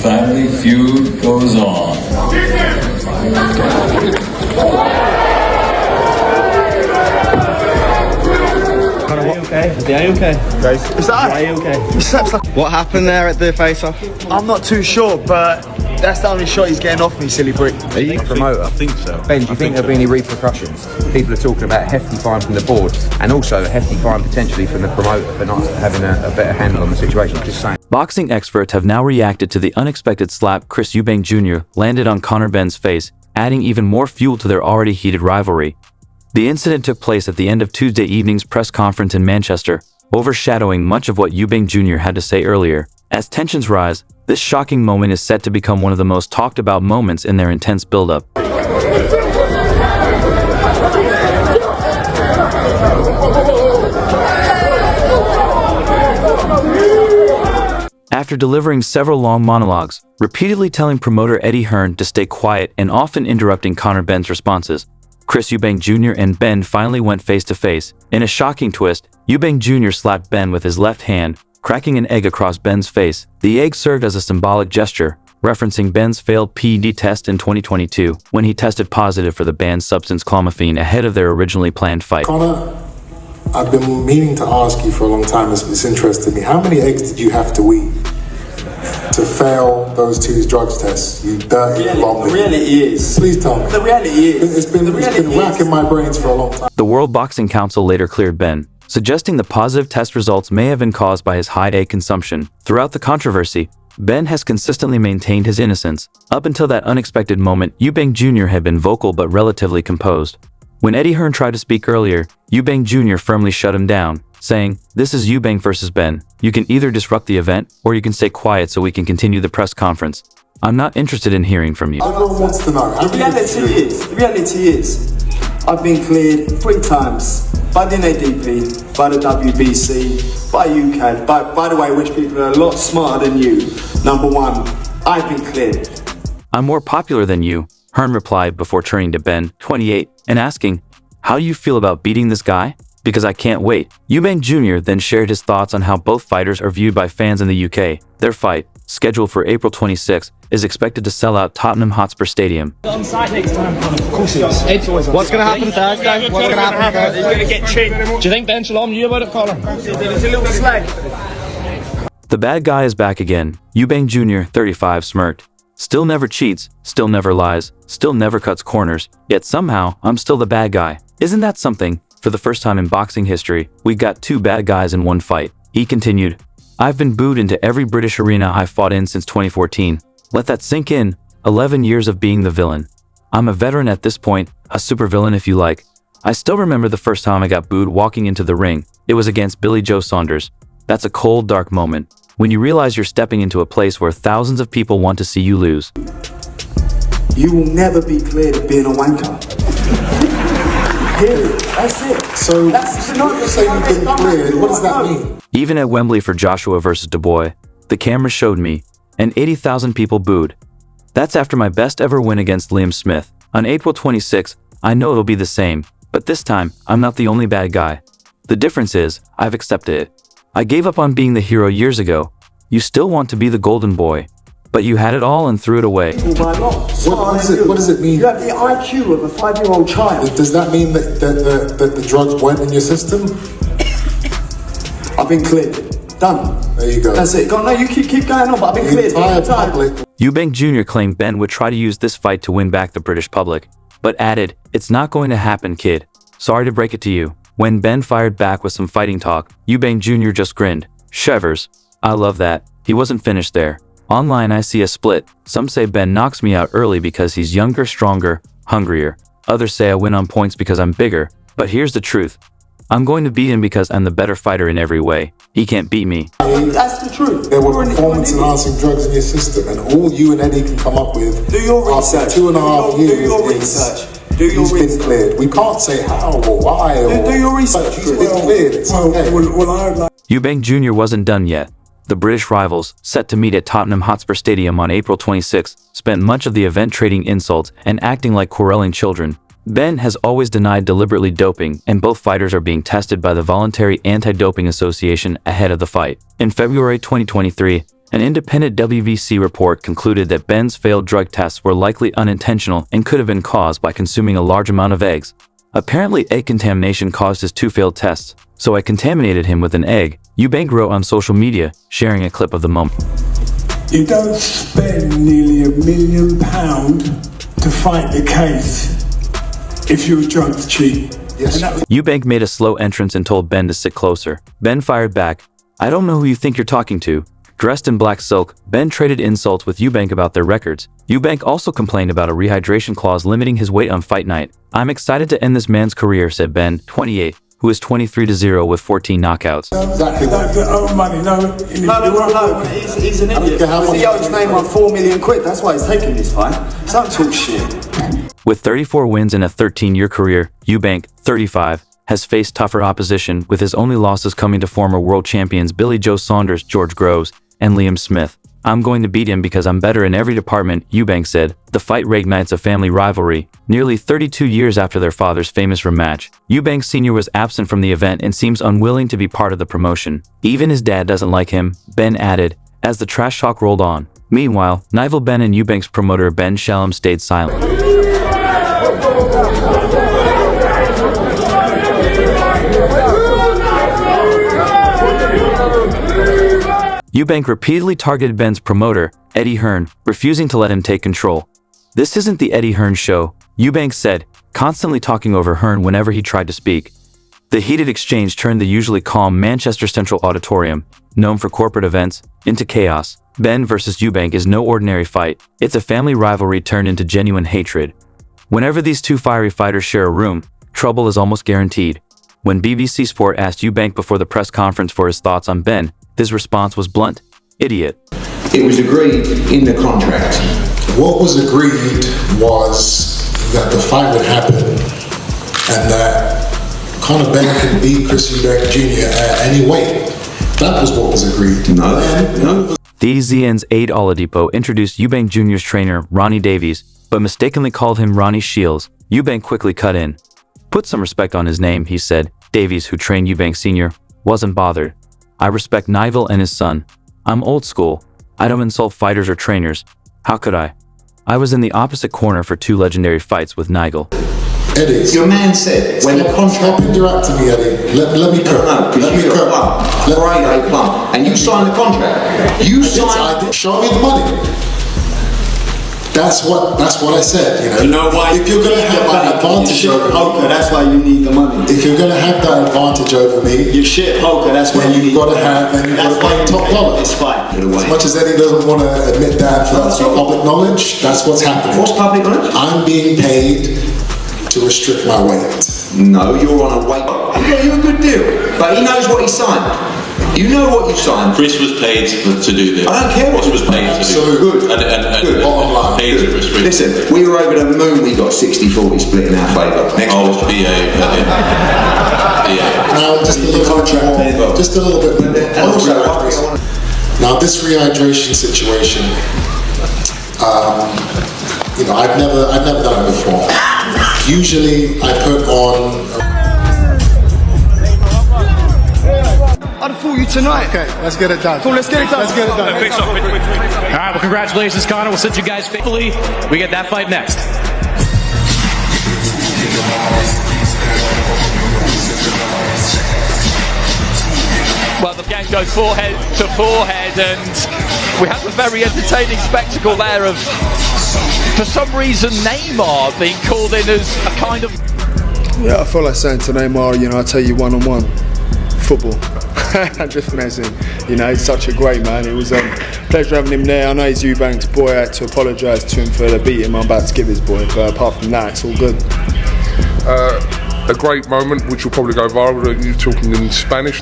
family feud goes on. Are you okay? Guys, is that Are you okay? what happened there at the face-off? I'm not too sure, but that's the only shot he's getting off me, silly brick. Are you promoter? I think so. Ben, do you think there'll be any repercussions? People are talking about a hefty fine from the board and also a hefty fine potentially from the promoter for not having a better handle on the situation. Just saying. Boxing experts have now reacted to the unexpected slap Chris Eubank Jr. landed on Conor Benn's face, adding even more fuel to their already heated rivalry. The incident took place at the end of Tuesday evening's press conference in Manchester, overshadowing much of what Eubank Jr. had to say earlier. As tensions rise, this shocking moment is set to become one of the most talked about moments in their intense build-up. After delivering several long monologues, repeatedly telling promoter Eddie Hearn to stay quiet and often interrupting Conor Benn's responses, Chris Eubank Jr. and Benn finally went face-to-face. In a shocking twist, Eubank Jr. slapped Benn with his left hand, cracking an egg across Benn's face. The egg served as a symbolic gesture, referencing Benn's failed PED test in 2022, when he tested positive for the banned substance clomiphene ahead of their originally planned fight. Conor, I've been meaning to ask you for a long time, it's interested me. How many eggs did you have to eat to fail those two drugs tests? You dirty vomit. The reality is. Please tell me. The reality is. It's been racking my brains for a long time. The World Boxing Council later cleared Benn, suggesting the positive test results may have been caused by his high egg consumption. Throughout the controversy, Benn has consistently maintained his innocence. Up until that unexpected moment, Eubank Jr. had been vocal but relatively composed. When Eddie Hearn tried to speak earlier, Eubank Jr. firmly shut him down, saying, "This is Eubank versus Benn. You can either disrupt the event, or you can stay quiet so we can continue the press conference. I'm not interested in hearing from you." Everyone wants to know. The reality is, I've been cleared 3 times by the NADP, by the WBC, by UK, by the way, which people are a lot smarter than you. Number 1, I've been cleared. "I'm more popular than you," Hearn replied before turning to Benn, 28, and asking, "How do you feel about beating this guy? Because I can't wait." Eubank Jr. then shared his thoughts on how both fighters are viewed by fans in the UK. Their fight, scheduled for April 26, is expected to sell out Tottenham Hotspur Stadium. What's going to happen Thursday? What's going to happen Thursday? He's going to get chinned. Do you think Ben shall on you about it, Conor? It's a little slag. The bad guy is back again. Eubank Jr., 35, smirked. "Still never cheats, still never lies, still never cuts corners, yet somehow I'm still the bad guy. Isn't that something? For the first time in boxing history, we got 2 bad guys in one fight." He continued, "I've been booed into every British arena I've fought in since 2014. Let that sink in. 11 years of being the villain. I'm a veteran at this point, a supervillain if you like. I still remember the first time I got booed walking into the ring. It was against Billy Joe Saunders. That's a cold, dark moment. When you realize you're stepping into a place where thousands of people want to see you lose." You will never be cleared of being a wanker. Period. That's it. So, not to say you've been cleared, what does that mean? Even at Wembley for Joshua versus Dubois, the camera showed me, and 80,000 people booed. That's after my best ever win against Liam Smith. On April 26, I know it'll be the same, but this time, I'm not the only bad guy. The difference is, I've accepted it. I gave up on being the hero years ago. You still want to be the golden boy, but you had it all and threw it away. What does it mean? You have the IQ of a 5-year-old child. Does that mean that the drugs went in your system? I've been cleared. Done. There you go. That's it. No, you keep going on, but I've been cleared. The entire public. Eubank Jr. claimed Benn would try to use this fight to win back the British public, but added, "It's not going to happen, kid. Sorry to break it to you." When Benn fired back with some fighting talk, Eubank Jr. just grinned. "Shevers. I love that." He wasn't finished there. Online I see a split. Some say Benn knocks me out early because he's younger, stronger, hungrier. Others say I win on points because I'm bigger. But here's the truth. I'm going to beat him because I'm the better fighter in every way. He can't beat me. That's the truth. There were performance-enhancing drugs in your system, and all you and Eddie can come up with do your research. after 2.5 years do your research. Do your he's been cleared. We can't say how or why. Do your research. He's been cleared. It's okay. Eubank Jr. wasn't done yet. The British rivals, set to meet at Tottenham Hotspur Stadium on April 26, spent much of the event trading insults and acting like quarreling children. Benn has always denied deliberately doping, and both fighters are being tested by the Voluntary Anti-Doping Association ahead of the fight. In February 2023, An independent WBC report concluded that Benn's failed drug tests were likely unintentional and could have been caused by consuming a large amount of eggs. Apparently, egg contamination caused his 2 failed tests, so I contaminated him with an egg, Eubank wrote on social media, sharing a clip of the moment. You don't spend nearly £1 million to fight the case if you're a drugs cheat. Yes. Eubank made a slow entrance and told Benn to sit closer. Benn fired back, "I don't know who you think you're talking to." Dressed in black silk, Benn traded insults with Eubank about their records. Eubank also complained about a rehydration clause limiting his weight on fight night. "I'm excited to end this man's career," said Benn, 28, who is 23-0 with 14 knockouts. Exactly. Money, no. He's an idiot. He owes Neymar £4 million. That's why he's taking this fight. Don't talk shit. With 34 wins in a 13-year career, Eubank, 35, has faced tougher opposition, with his only losses coming to former world champions Billy Joe Saunders, George Groves, and Liam Smith. "I'm going to beat him because I'm better in every department," Eubank said. The fight reignites a family rivalry, nearly 32 years after their father's famous rematch. Eubank Sr. was absent from the event and seems unwilling to be part of the promotion. Even his dad doesn't like him, Benn added, as the trash talk rolled on. Meanwhile, Nigel Benn and Eubank's promoter Ben Shalom stayed silent. Eubank repeatedly targeted Benn's promoter, Eddie Hearn, refusing to let him take control. "This isn't the Eddie Hearn show," Eubank said, constantly talking over Hearn whenever he tried to speak. The heated exchange turned the usually calm Manchester Central Auditorium, known for corporate events, into chaos. Benn versus Eubank is no ordinary fight. It's a family rivalry turned into genuine hatred. Whenever these two fiery fighters share a room, trouble is almost guaranteed. When BBC Sport asked Eubank before the press conference for his thoughts on Benn, his response was blunt: "Idiot." It was agreed in the contract. What was agreed was that the fight would happen and that Conor Benn could beat Chris Eubank Jr. at any weight. That was what was agreed. No. DZN's Aid Oladipo introduced Eubank Jr.'s trainer, Ronnie Davies, but mistakenly called him Ronnie Shields. Eubank quickly cut in. "Put some respect on his name," he said. Davies, who trained Eubank Sr., wasn't bothered. "I respect Nigel and his son. I'm old school. I don't insult fighters or trainers. How could I? I was in the opposite corner for 2 legendary fights with Nigel." Eddie, Your man said when the contract. Stop interrupting me, Eddie. Let me cook. Let me cook. Friday plum. And you signed the contract. You signed. I did. Show me the money. That's what I said. You know why? If you're gonna have that advantage over me, that's why you need the money. if you're gonna have that advantage over me, You shit poker, that's why then you you've need got to have. Then you've got to pay top dollar. this fight. As much as Eddie doesn't want to admit that for public knowledge, that's what's happening. What's public knowledge? I'm being paid to restrict my weight. No, you're on a weight. Yeah, you're a good deal. But he knows what he signed. You know what you signed. Chris was paid to do this. I don't care what Chris was paid to do So this. good. And Bottom line. paid to restrict. Listen, we were over the moon, we got 60-40 split in our favour. Next Oh, question. BA. Now, just a little contract. Just a little bit. And also, Now, this rehydration situation, I've never done it before. Usually, I put on. I'd fought you tonight. Okay, let's get it done. Cool, let's get it done. Let's get it done. All right, well, congratulations, Conor. We'll send you guys faithfully. We get that fight next. Well, the game goes forehead to forehead, and we have a very entertaining spectacle there of, for some reason, Neymar being called in as a kind of... Yeah, I feel like saying to Neymar, I tell you one-on-one, football. Just messing. He's such a great man. It was a pleasure having him there. I know he's Eubank's boy. I had to apologise to him for the beating I'm about to give his boy, but apart from that, it's all good. A great moment, which will probably go viral. You're talking in Spanish.